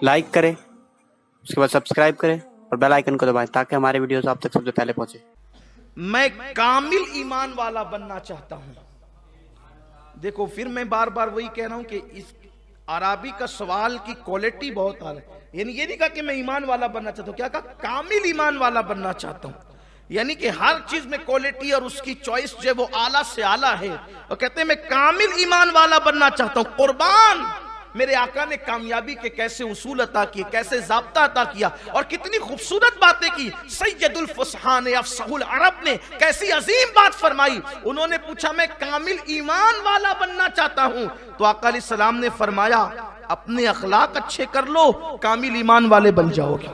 Like करें, उसके बाद सब्सक्राइब करें और बेल आइकन को दबाएं ताकि हमारे वीडियोस आप तक सबसे पहले पहुंचे। मैं कामिल ईमान वाला बनना चाहता हूं। देखो, फिर मैं बार बार वही कह रहा हूं कि इस अराबी का सवाल की क्वालिटी बहुत आला है। यानी ये नहीं कहा कि मैं ईमान वाला बनना चाहता हूं, क्या कहा? कामिल ईमान वाला बनना चाहता हूं। यानी कि हर चीज में क्वालिटी और उसकी चॉइस जो है वो आला से आला है। और कहते हैं मैं कामिल ईमान वाला बनना चाहता हूं। कुर्बान मेरे आका ने कामयाबी के कैसे उसूल अता किए, कैसे ज़ाब्ता अता किया और कितनी खूबसूरत बातें की। सैयदुल फुसहा ने, अफसहुल अरब ने कैसी अजीम बात फरमाई। उन्होंने पूछा मैं कामिल ईमान वाला बनना चाहता हूं, तो आका अलैहिस्सलाम ने फरमाया अपने अखलाक अच्छे कर लो, कामिल ईमान वाले बन जाओगे।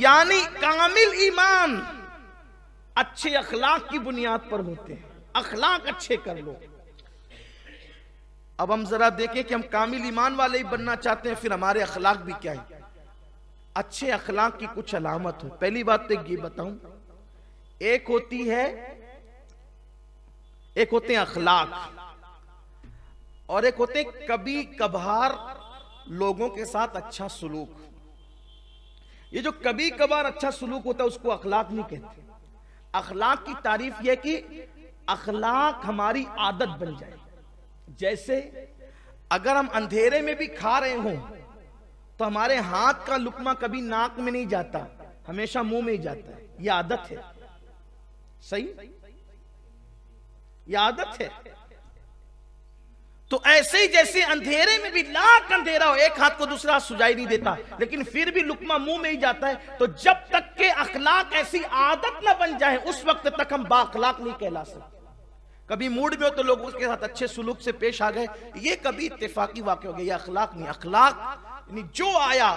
यानी कामिल ईमान अच्छे अखलाक की बुनियाद पर होते हैं। अखलाक अच्छे कर लो। अब हम जरा देखें कि हम कामिल ईमान वाले ही बनना चाहते हैं, फिर हमारे अखलाक भी क्या है। अच्छे अखलाक की कुछ अलामत हो। पहली बात तो ये बताऊं, एक होते हैं अखलाक और एक होते हैं कभी कभार लोगों के साथ अच्छा सुलूक। ये जो कभी कभार अच्छा सुलूक होता है उसको अखलाक नहीं कहते। अखलाक की तारीफ यह कि अखलाक हमारी आदत बन जाए। जैसे अगर हम अंधेरे में भी खा रहे हों तो हमारे हाथ का लुकमा कभी नाक में नहीं जाता, हमेशा मुंह में ही जाता है। यह आदत है। सही, यह आदत है। तो ऐसे ही जैसे अंधेरे में भी लाख अंधेरा हो, एक हाथ को दूसरा हाथ सुझाई नहीं देता, लेकिन फिर भी लुकमा मुंह में ही जाता है। तो जब तक के अखलाक ऐसी आदत ना बन जाए उस वक्त तक हम बाअखलाक नहीं कहला सकते। कभी मूड में हो तो लोगों के साथ अच्छे सुलूक से पेश आ गए, ये कभी इत्तेफाकी वाक़या हो गया, ये अखलाक नहीं। अखलाक यानी जो आया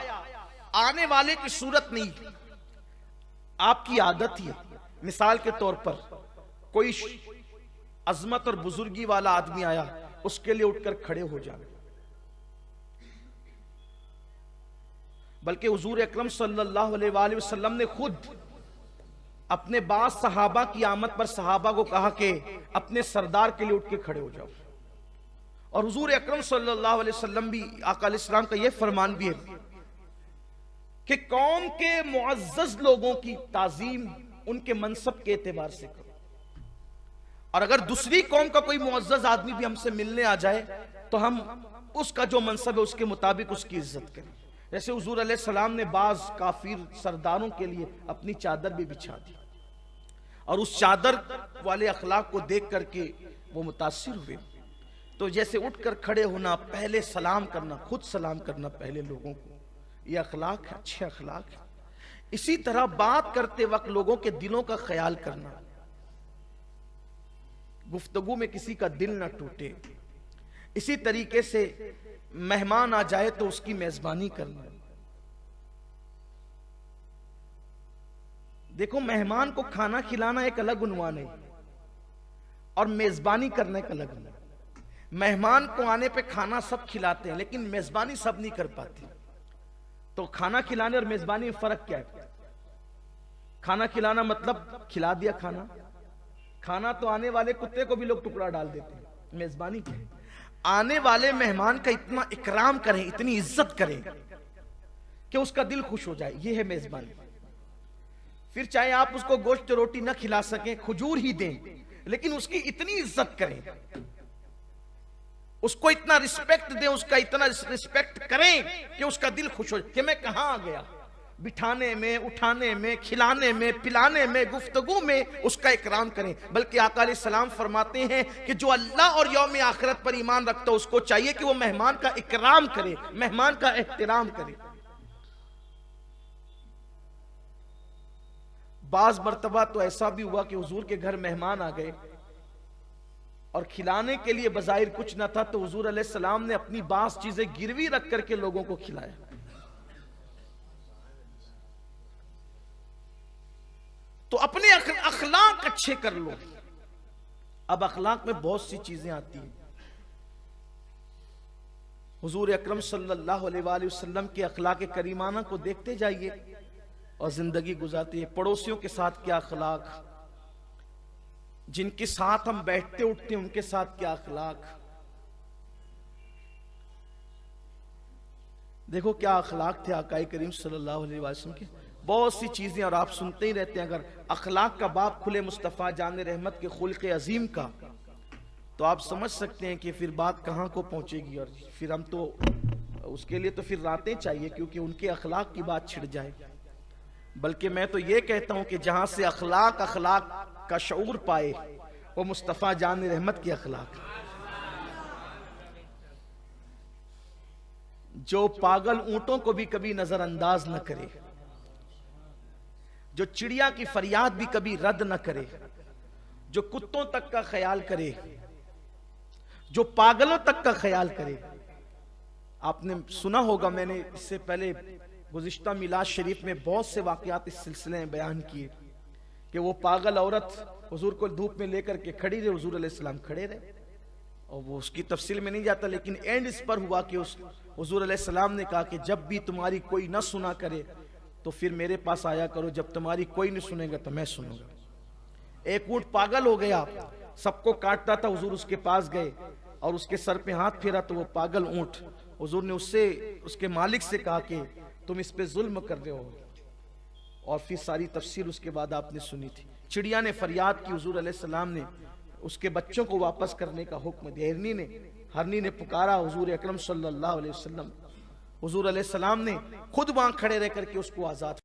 आने वाले की सूरत नहीं, आपकी आदत ही है। मिसाल के तौर पर कोई अजमत और बुजुर्गी वाला आदमी आया, उसके लिए उठकर खड़े हो जाए। बल्कि हुजूर अकरम सल्लल्लाहु अलैहि वसल्लम ने खुद अपने बाद सहाबा की आमद पर सहाबा को कहा कि अपने सरदार के लिए उठ के खड़े हो जाओ। और हुजूर अकरम सल्लल्लाहु अलैहि वसल्लम भी, आका अलैहिस्सलाम का यह फरमान भी है कि कौम के मुअज़्ज़ज़ लोगों की ताज़ीम उनके मनसब के एतबार से करो, और अगर दूसरी कौम का कोई मुअज़्ज़ज़ आदमी भी हमसे मिलने आ जाए तो हम उसका जो मनसब है उसके मुताबिक उसकी इज्जत करें। जैसे हुजूर अलैहिस्सलाम ने बाज काफिर सरदारों के लिए अपनी चादर भी बिछा दी और उस चादर वाले अखलाक को देख करके वो मुतासिर हुए। तो जैसे उठकर खड़े होना, पहले सलाम करना, खुद सलाम करना पहले लोगों को, ये अखलाक है, अच्छे अखलाक है। इसी तरह बात करते वक्त लोगों के दिलों का ख्याल करना, गुफ्तगू में किसी का दिल ना टूटे। इसी तरीके से मेहमान आ जाए तो उसकी मेजबानी करना। देखो, मेहमान को खाना खिलाना एक अलग उन्वान है और मेजबानी करना एक अलग उन्वान। मेहमान को आने पे खाना सब खिलाते हैं लेकिन मेजबानी सब नहीं कर पाते। तो खाना खिलाने और मेजबानी में फर्क क्या है? खाना खिलाना मतलब खिला दिया खाना, खाना तो आने वाले कुत्ते को भी लोग टुकड़ा डाल देते हैं। मेजबानी क्या है? आने वाले मेहमान का इतना इकराम करें, इतनी इज्जत करें कि उसका दिल खुश हो जाए, यह है मेजबानी। फिर चाहे आप उसको गोश्त रोटी ना खिला सकें, खजूर ही दें, लेकिन उसकी इतनी इज्जत करें, उसको इतना रिस्पेक्ट दें, उसका इतना रिस्पेक्ट करें कि उसका दिल खुश हो कि मैं कहां आ गया। बिठाने में, उठाने में, खिलाने में, पिलाने में, गुफ्तगू में उसका इकराम करें। बल्कि आका अलैहिस्सलाम फरमाते हैं कि जो अल्लाह और यौम आखिरत पर ईमान रखता है उसको चाहिए कि वो मेहमान का इकराम करे, मेहमान का एहतराम करे। बाज मर्तबा तो ऐसा भी हुआ कि हुजूर के घर मेहमान आ गए और खिलाने के लिए बज़ाहिर कुछ न था, तो हुजूर अलैहिस्सलाम ने अपनी बास चीजें गिरवी रख करके लोगों को खिलाया। तो अपने अखलाक अच्छे कर लो। अब अखलाक में बहुत सी चीजें आती हैं। हुजूर अकरम सल्लल्लाहु अलैहि वसल्लम के अखलाक करीमाना को देखते जाइए और जिंदगी गुजारती है। पड़ोसियों के साथ क्या अखलाक, जिनके साथ हम बैठते उठते हैं उनके साथ क्या अखलाक। देखो क्या अखलाक थे आकाए करीम सल्लल्लाहु अलैहि वसल्लम के। बहुत सी चीजें और आप सुनते ही रहते हैं। अगर अखलाक का बाप खुले मुस्तफ़ा जान रहमत के खुल्क अजीम का, तो आप समझ सकते हैं कि फिर बात कहाँ को पहुंचेगी। और फिर हम तो उसके लिए तो फिर रातें चाहिए, क्योंकि उनके अखलाक की बात छिड़ जाए। बल्कि मैं तो ये कहता हूं कि जहां से अखलाक का शऊर पाए वो मुस्तफ़ा जान रहमत के अखलाक। जो पागल ऊंटों को भी कभी नजरअंदाज न करे, जो चिड़िया की फरियाद भी कभी रद्द न करे, जो कुत्तों तक का ख्याल करे, जो पागलों तक का ख्याल करे। आपने सुना होगा, मैंने इससे पहले गुज़िश्ता मिलाद शरीफ में बहुत से वाकयात इस सिलसिले में बयान किए कि वो पागल औरत हुजूर को धूप में लेकर के खड़ी रही, हुजूर अलैहिस्सलाम खड़े रहे। और वो उसकी तफसील में नहीं जाता, लेकिन एंड इस पर हुआ कि उस हुजूर अलैहिस्सलाम ने कहा कि जब भी तुम्हारी कोई न सुना करे तो फिर मेरे पास आया करो, जब तुम्हारी कोई नहीं सुनेगा तो मैं सुनूंगा। एक ऊंट पागल हो गया, सबको काटता था, हुजूर उसके पास गए और उसके सर पे हाथ फेरा तो वो पागल ऊंट, हुजूर ने उसके मालिक से कहा कि तुम इस पे जुल्म कर रहे हो। और फिर सारी तफसीर उसके बाद आपने सुनी थी। चिड़िया ने फरियाद की, हुजूर अलैहिस्सलाम ने उसके बच्चों को वापस करने का हुक्म दिया। हरनी ने पुकारा हुजूर अकरम सल्लल्लाहु अलैहि वसल्लम, हुजूर अलैहिस्सलाम ने खुद वहां खड़े रह करके उसको आजाद